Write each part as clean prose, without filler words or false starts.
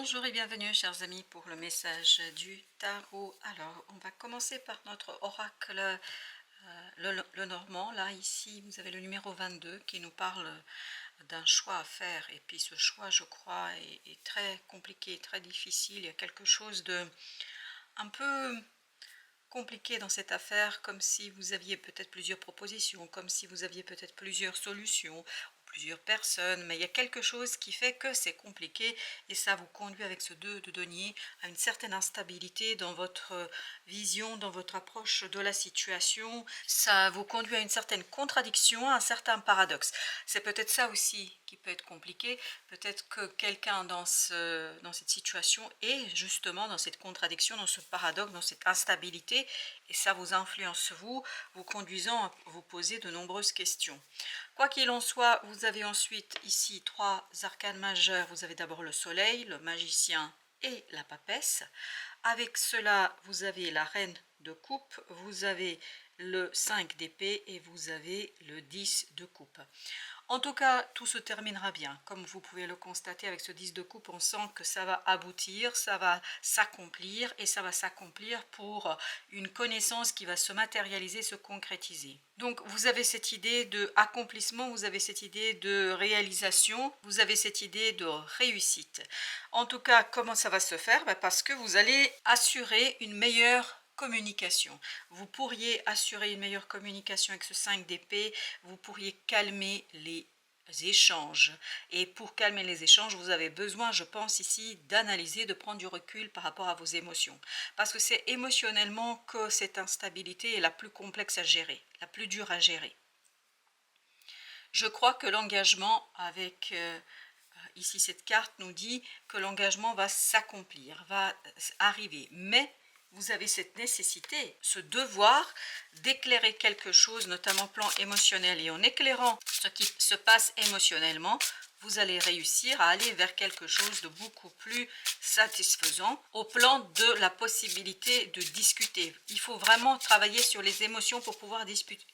Bonjour et bienvenue chers amis pour le message du tarot. Alors on va commencer par notre oracle le normand. Là ici vous avez le numéro 22 qui nous parle d'un choix à faire, et puis ce choix je crois est très compliqué, très difficile. Il y a quelque chose de un peu compliqué dans cette affaire, comme si vous aviez peut-être plusieurs propositions, comme si vous aviez peut-être plusieurs solutions, plusieurs personnes, mais il y a quelque chose qui fait que c'est compliqué, et ça vous conduit avec ce 2 de denier à une certaine instabilité dans votre vision, dans votre approche de la situation. Ça vous conduit à une certaine contradiction, à un certain paradoxe. C'est peut-être ça aussi qui peut être compliqué. Peut-être que quelqu'un dans cette situation est justement dans cette contradiction, dans ce paradoxe, dans cette instabilité, et ça vous influence vous conduisant à vous poser de nombreuses questions. Quoi qu'il en soit, vous avez ensuite ici 3 arcanes majeures. Vous avez d'abord le soleil, le magicien et la papesse. Avec cela, vous avez la reine de coupe, vous avez le 5 d'épée et vous avez le 10 de coupe. En tout cas, tout se terminera bien. Comme vous pouvez le constater avec ce 10 de coupe, on sent que ça va aboutir, ça va s'accomplir, et ça va s'accomplir pour une connaissance qui va se matérialiser, se concrétiser. Donc vous avez cette idée de accomplissement, vous avez cette idée de réalisation, vous avez cette idée de réussite. En tout cas, comment ça va se faire? Parce que vous allez assurer une meilleure communication. Vous pourriez assurer une meilleure communication avec ce 5 d'épée, vous pourriez calmer les échanges. Et pour calmer les échanges, vous avez besoin, je pense ici, d'analyser, de prendre du recul par rapport à vos émotions. Parce que c'est émotionnellement que cette instabilité est la plus complexe à gérer, la plus dure à gérer. Je crois que l'engagement avec... ici, cette carte nous dit que l'engagement va s'accomplir, va arriver. Mais vous avez cette nécessité, ce devoir d'éclairer quelque chose, notamment plan émotionnel. Et en éclairant ce qui se passe émotionnellement, vous allez réussir à aller vers quelque chose de beaucoup plus satisfaisant au plan de la possibilité de discuter. Il faut vraiment travailler sur les émotions pour pouvoir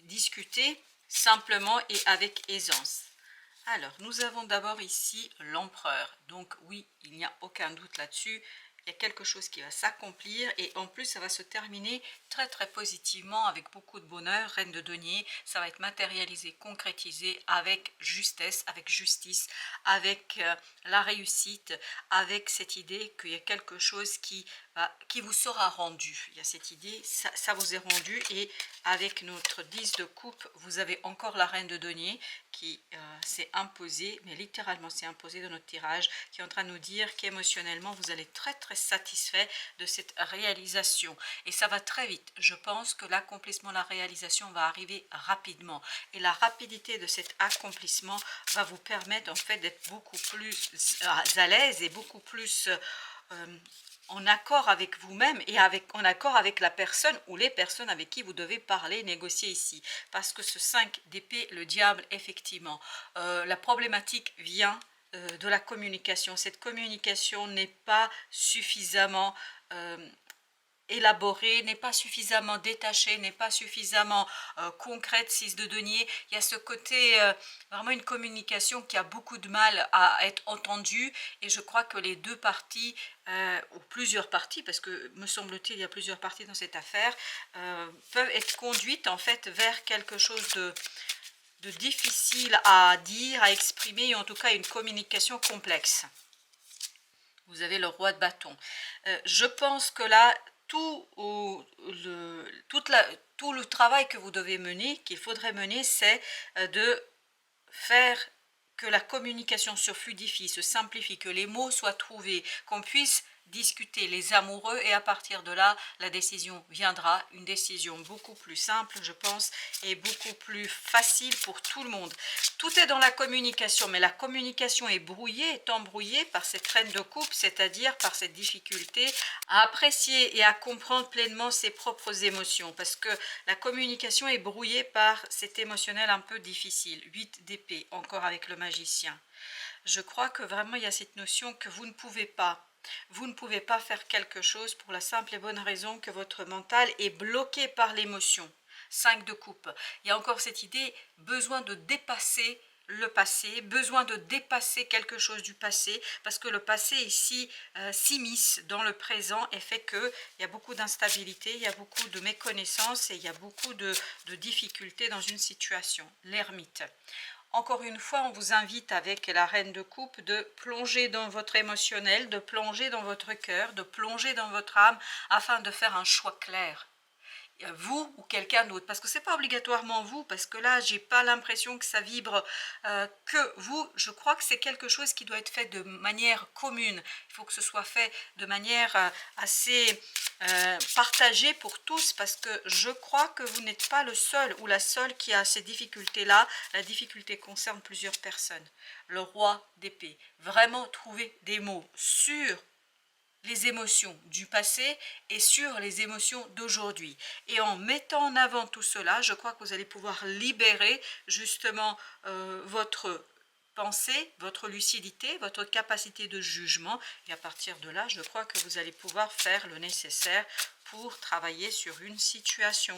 discuter simplement et avec aisance. Alors, nous avons d'abord ici l'empereur. Donc oui, il n'y a aucun doute là-dessus. Il y a quelque chose qui va s'accomplir, et en plus ça va se terminer très très positivement avec beaucoup de bonheur. Reine de denier, ça va être matérialisé, concrétisé avec justesse, avec justice, avec la réussite, avec cette idée qu'il y a quelque chose qui vous sera rendu. Il y a cette idée, ça vous est rendu, et avec notre 10 de coupe, vous avez encore la reine de denier qui s'est imposée, mais littéralement s'est imposée dans notre tirage, qui est en train de nous dire qu'émotionnellement vous allez très très satisfait de cette réalisation, et ça va très vite. Je pense que l'accomplissement, la réalisation va arriver rapidement, et la rapidité de cet accomplissement va vous permettre en fait d'être beaucoup plus à l'aise et beaucoup plus en accord avec vous-même, et en accord avec la personne ou les personnes avec qui vous devez parler, négocier ici. Parce que ce 5 d'épée, le diable, effectivement, la problématique vient de la communication. Cette communication n'est pas suffisamment élaborée, n'est pas suffisamment détachée, n'est pas suffisamment concrète. 6 de denier, il y a ce côté vraiment une communication qui a beaucoup de mal à être entendue, et je crois que les deux parties ou plusieurs parties, parce que me semble-t-il il y a plusieurs parties dans cette affaire, peuvent être conduites en fait vers quelque chose de difficile à dire, à exprimer, et en tout cas une communication complexe. Vous avez le roi de bâton. Je pense que là, tout le travail que vous devez mener, qu'il faudrait mener, c'est de faire que la communication se fluidifie, se simplifie, que les mots soient trouvés, qu'on puisse discuter les amoureux, et à partir de là, la décision viendra, une décision beaucoup plus simple, je pense, et beaucoup plus facile pour tout le monde. Tout est dans la communication, mais la communication est brouillée, est embrouillée par cette reine de coupe, c'est-à-dire par cette difficulté à apprécier et à comprendre pleinement ses propres émotions, parce que la communication est brouillée par cet émotionnel un peu difficile. 8 d'épée, encore avec le magicien. Je crois que vraiment il y a cette notion que vous ne pouvez pas faire quelque chose pour la simple et bonne raison que votre mental est bloqué par l'émotion. 5 de coupe. Il y a encore cette idée, besoin de dépasser le passé, besoin de dépasser quelque chose du passé, parce que le passé ici s'immisce dans le présent et fait qu'il y a beaucoup d'instabilité, il y a beaucoup de méconnaissance et il y a beaucoup de difficultés dans une situation. L'ermite. Encore une fois, on vous invite avec la reine de coupe de plonger dans votre émotionnel, de plonger dans votre cœur, de plonger dans votre âme afin de faire un choix clair. Vous ou quelqu'un d'autre, parce que c'est pas obligatoirement vous, parce que là j'ai pas l'impression que ça vibre que vous. Je crois que c'est quelque chose qui doit être fait de manière commune, il faut que ce soit fait de manière assez partagée pour tous, parce que je crois que vous n'êtes pas le seul ou la seule qui a ces difficultés là. La difficulté concerne plusieurs personnes. Le roi d'épée, vraiment trouver des mots sur les émotions du passé et sur les émotions d'aujourd'hui. Et en mettant en avant tout cela, je crois que vous allez pouvoir libérer justement votre pensée, votre lucidité, votre capacité de jugement. Et à partir de là, je crois que vous allez pouvoir faire le nécessaire pour travailler sur une situation.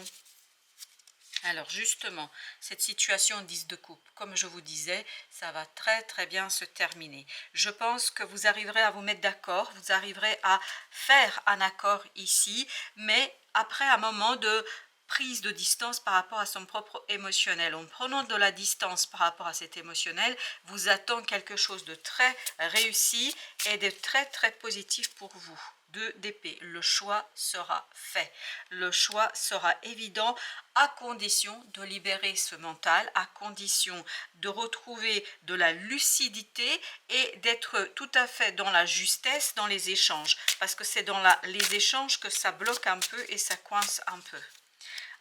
Alors justement, cette situation 10 de coupe, comme je vous disais, ça va très bien se terminer. Je pense que vous arriverez à vous mettre d'accord, vous arriverez à faire un accord ici, mais après un moment de prise de distance par rapport à son propre émotionnel. En prenant de la distance par rapport à cet émotionnel, vous attend quelque chose de très réussi et de très positif pour vous. 2 d'épée, le choix sera fait, le choix sera évident à condition de libérer ce mental, à condition de retrouver de la lucidité et d'être tout à fait dans la justesse dans les échanges, parce que c'est dans les échanges que ça bloque un peu et ça coince un peu.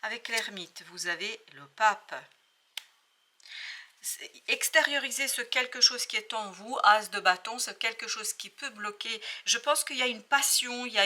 Avec l'ermite, vous avez le pape. Extérioriser ce quelque chose qui est en vous, as de bâton, ce quelque chose qui peut bloquer. Je pense qu'il y a une passion, il y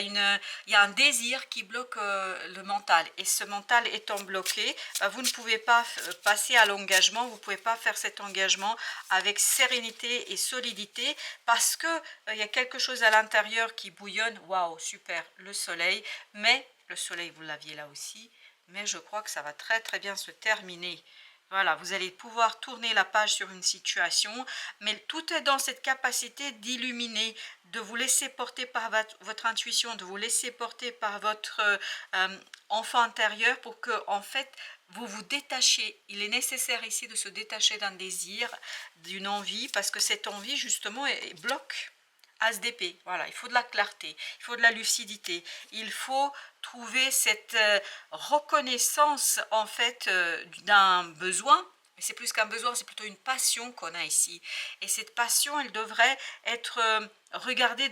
a un désir qui bloque le mental. Et ce mental étant bloqué, vous ne pouvez pas passer à l'engagement, vous ne pouvez pas faire cet engagement avec sérénité et solidité parce que il y a quelque chose à l'intérieur qui bouillonne. Waouh, super, le soleil. Mais le soleil, vous l'aviez là aussi. Mais je crois que ça va très bien se terminer. Voilà, vous allez pouvoir tourner la page sur une situation, mais tout est dans cette capacité d'illuminer, de vous laisser porter par votre intuition, de vous laisser porter par votre enfant intérieur pour que, en fait, vous vous détachiez. Il est nécessaire ici de se détacher d'un désir, d'une envie, parce que cette envie, justement, bloque. As d'épée, voilà, il faut de la clarté, il faut de la lucidité, il faut trouver cette reconnaissance en fait d'un besoin, mais c'est plus qu'un besoin, c'est plutôt une passion qu'on a ici. Et cette passion, elle devrait être regardée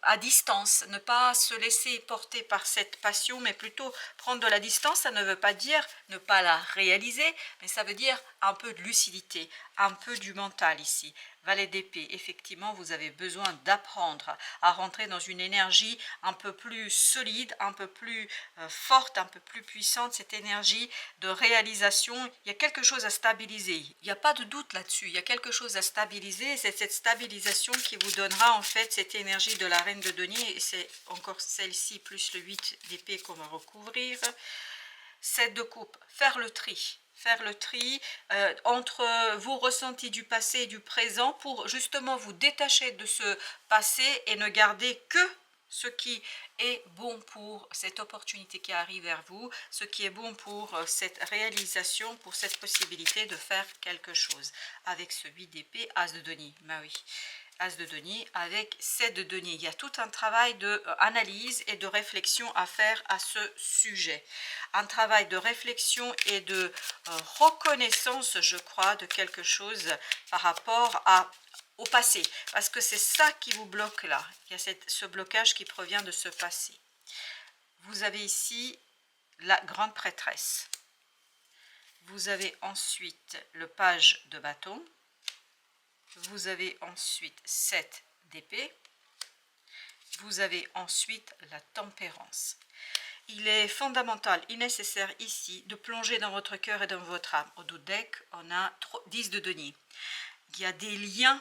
à distance, ne pas se laisser porter par cette passion, mais plutôt prendre de la distance. Ça ne veut pas dire ne pas la réaliser, mais ça veut dire un peu de lucidité, un peu du mental ici. Valet d'épée, effectivement, vous avez besoin d'apprendre à rentrer dans une énergie un peu plus solide, un peu plus forte, un peu plus puissante, cette énergie de réalisation. Il y a quelque chose à stabiliser, il n'y a pas de doute là-dessus, il y a quelque chose à stabiliser, et c'est cette stabilisation qui vous donnera en fait cette énergie de la reine de denier, et c'est encore celle-ci plus le 8 d'épée qu'on va recouvrir. 7 de coupe, faire le tri entre vos ressentis du passé et du présent pour justement vous détacher de ce passé et ne garder que ce qui est bon pour cette opportunité qui arrive vers vous, ce qui est bon pour cette réalisation, pour cette possibilité de faire quelque chose. Avec ce 8 d'épée, as de denier, bah oui. As de denier avec 7 de denier. Il y a tout un travail d'analyse et de réflexion à faire à ce sujet. Un travail de réflexion et de reconnaissance, je crois, de quelque chose par rapport au passé. Parce que c'est ça qui vous bloque là. Il y a ce blocage qui provient de ce passé. Vous avez ici la grande prêtresse. Vous avez ensuite le page de bâton. Vous avez ensuite 7 d'épée. Vous avez ensuite la tempérance. Il est fondamental et nécessaire ici de plonger dans votre cœur et dans votre âme. Au dos deck, on a 10 de denier. Il y a des liens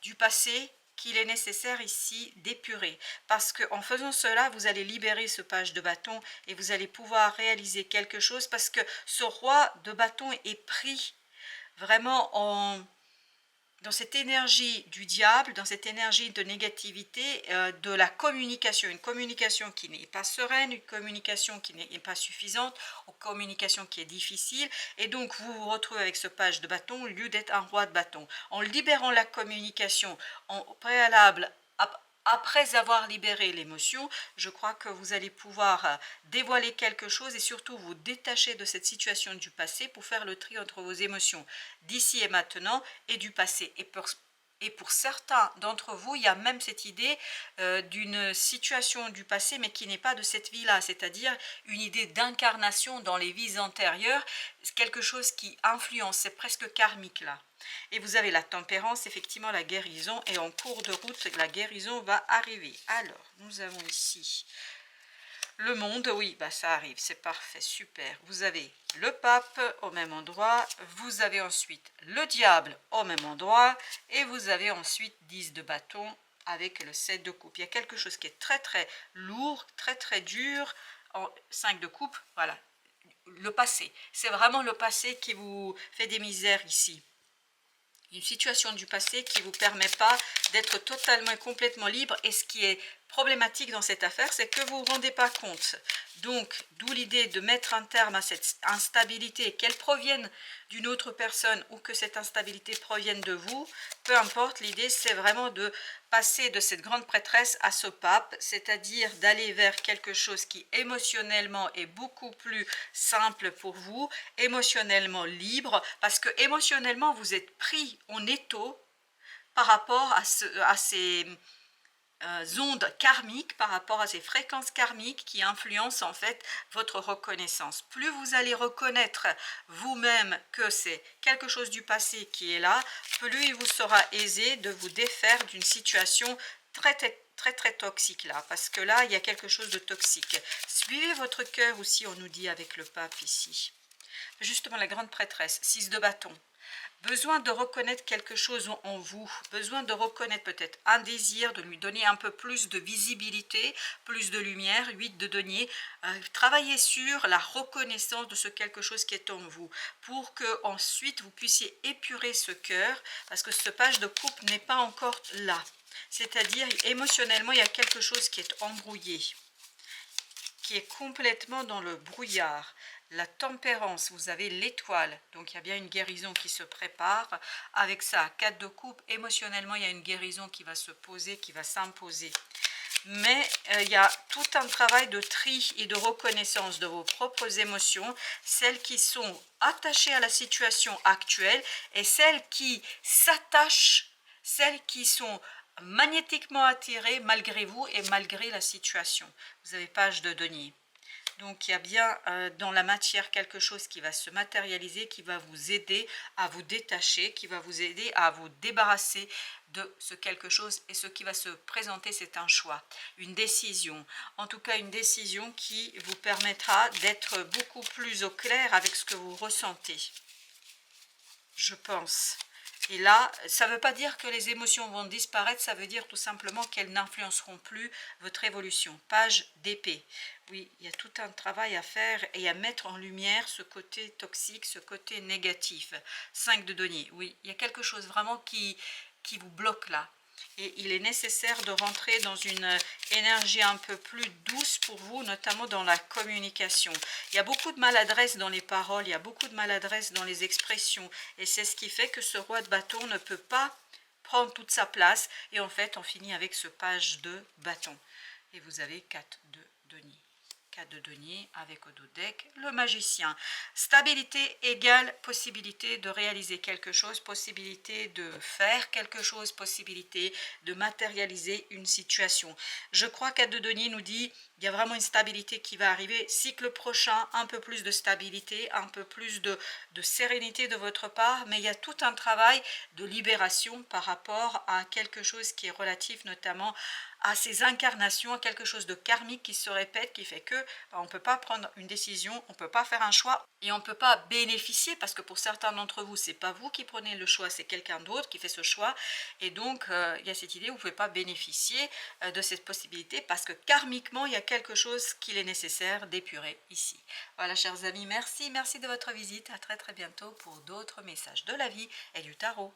du passé qu'il est nécessaire ici d'épurer. Parce qu'en faisant cela, vous allez libérer ce page de bâton et vous allez pouvoir réaliser quelque chose parce que ce roi de bâton est pris vraiment dans cette énergie du diable, dans cette énergie de négativité, de la communication, une communication qui n'est pas sereine, une communication qui n'est pas suffisante, une communication qui est difficile, et donc vous vous retrouvez avec ce page de bâton au lieu d'être un roi de bâton. En libérant la communication en préalable, après avoir libéré l'émotion, je crois que vous allez pouvoir dévoiler quelque chose et surtout vous détacher de cette situation du passé pour faire le tri entre vos émotions d'ici et maintenant et du passé. Et pour certains d'entre vous, il y a même cette idée d'une situation du passé, mais qui n'est pas de cette vie-là, c'est-à-dire une idée d'incarnation dans les vies antérieures, quelque chose qui influence, c'est presque karmique là. Et vous avez la tempérance, effectivement la guérison, et en cours de route, la guérison va arriver. Alors, nous avons ici le monde, oui, bah ça arrive, c'est parfait, super. Vous avez le pape au même endroit, vous avez ensuite le diable au même endroit, et vous avez ensuite 10 de bâton avec le 7 de coupe. Il y a quelque chose qui est très très lourd, très très dur, en 5 de coupe, voilà. Le passé, c'est vraiment le passé qui vous fait des misères ici. Une situation du passé qui ne vous permet pas d'être totalement et complètement libre. Et ce qui est problématique dans cette affaire, c'est que vous ne vous rendez pas compte. Donc, d'où l'idée de mettre un terme à cette instabilité, qu'elle provienne d'une autre personne ou que cette instabilité provienne de vous, peu importe, l'idée c'est vraiment de passer de cette grande prêtresse à ce pape, c'est-à-dire d'aller vers quelque chose qui émotionnellement est beaucoup plus simple pour vous, émotionnellement libre, parce que émotionnellement vous êtes pris en étau par rapport à ces ondes karmiques, par rapport à ces fréquences karmiques qui influencent en fait votre reconnaissance. Plus vous allez reconnaître vous-même que c'est quelque chose du passé qui est là, plus il vous sera aisé de vous défaire d'une situation très toxique là, parce que là il y a quelque chose de toxique. Suivez votre cœur aussi, on nous dit avec le pape ici. Justement la grande prêtresse, 6 de bâton. Besoin de reconnaître quelque chose en vous, besoin de reconnaître peut-être un désir, de lui donner un peu plus de visibilité, plus de lumière, 8 de denier. Travaillez sur la reconnaissance de ce quelque chose qui est en vous, pour que ensuite vous puissiez épurer ce cœur, parce que ce page de coupe n'est pas encore là. C'est-à-dire émotionnellement, il y a quelque chose qui est embrouillé, qui est complètement dans le brouillard. La tempérance, vous avez l'étoile, donc il y a bien une guérison qui se prépare. Avec ça, 4 de coupe, émotionnellement, il y a une guérison qui va se poser, qui va s'imposer. Mais il y a tout un travail de tri et de reconnaissance de vos propres émotions, celles qui sont attachées à la situation actuelle et celles qui s'attachent, celles qui sont magnétiquement attirées malgré vous et malgré la situation. Vous avez page de denier. Donc il y a bien dans la matière quelque chose qui va se matérialiser, qui va vous aider à vous détacher, qui va vous aider à vous débarrasser de ce quelque chose. Et ce qui va se présenter, c'est un choix, une décision. En tout cas, une décision qui vous permettra d'être beaucoup plus au clair avec ce que vous ressentez, je pense. Et là, ça ne veut pas dire que les émotions vont disparaître, ça veut dire tout simplement qu'elles n'influenceront plus votre évolution. Page d'épée. Oui, il y a tout un travail à faire et à mettre en lumière ce côté toxique, ce côté négatif. 5 de denier. Oui, il y a quelque chose vraiment qui vous bloque là. Et il est nécessaire de rentrer dans une énergie un peu plus douce pour vous, notamment dans la communication. Il y a beaucoup de maladresse dans les paroles, il y a beaucoup de maladresse dans les expressions. Et c'est ce qui fait que ce roi de bâton ne peut pas prendre toute sa place. Et en fait, on finit avec ce page de bâton. Et vous avez 4 de denier. De denier avec au dos deck le magicien. Stabilité égale possibilité de réaliser quelque chose, possibilité de faire quelque chose, possibilité de matérialiser une situation. Je crois qu'à de denier nous dit il y a vraiment une stabilité qui va arriver. Cycle prochain, un peu plus de stabilité, un peu plus de sérénité de votre part, mais il y a tout un travail de libération par rapport à quelque chose qui est relatif notamment à ces incarnations, à quelque chose de karmique qui se répète, qui fait que on ne peut pas prendre une décision, on ne peut pas faire un choix et on ne peut pas bénéficier parce que pour certains d'entre vous, c'est pas vous qui prenez le choix, c'est quelqu'un d'autre qui fait ce choix. Et donc, il y a cette idée, vous ne pouvez pas bénéficier de cette possibilité parce que karmiquement, il y a quelque chose qu'il est nécessaire d'épurer ici. Voilà, chers amis, merci de votre visite. À très bientôt pour d'autres messages de la vie et du tarot.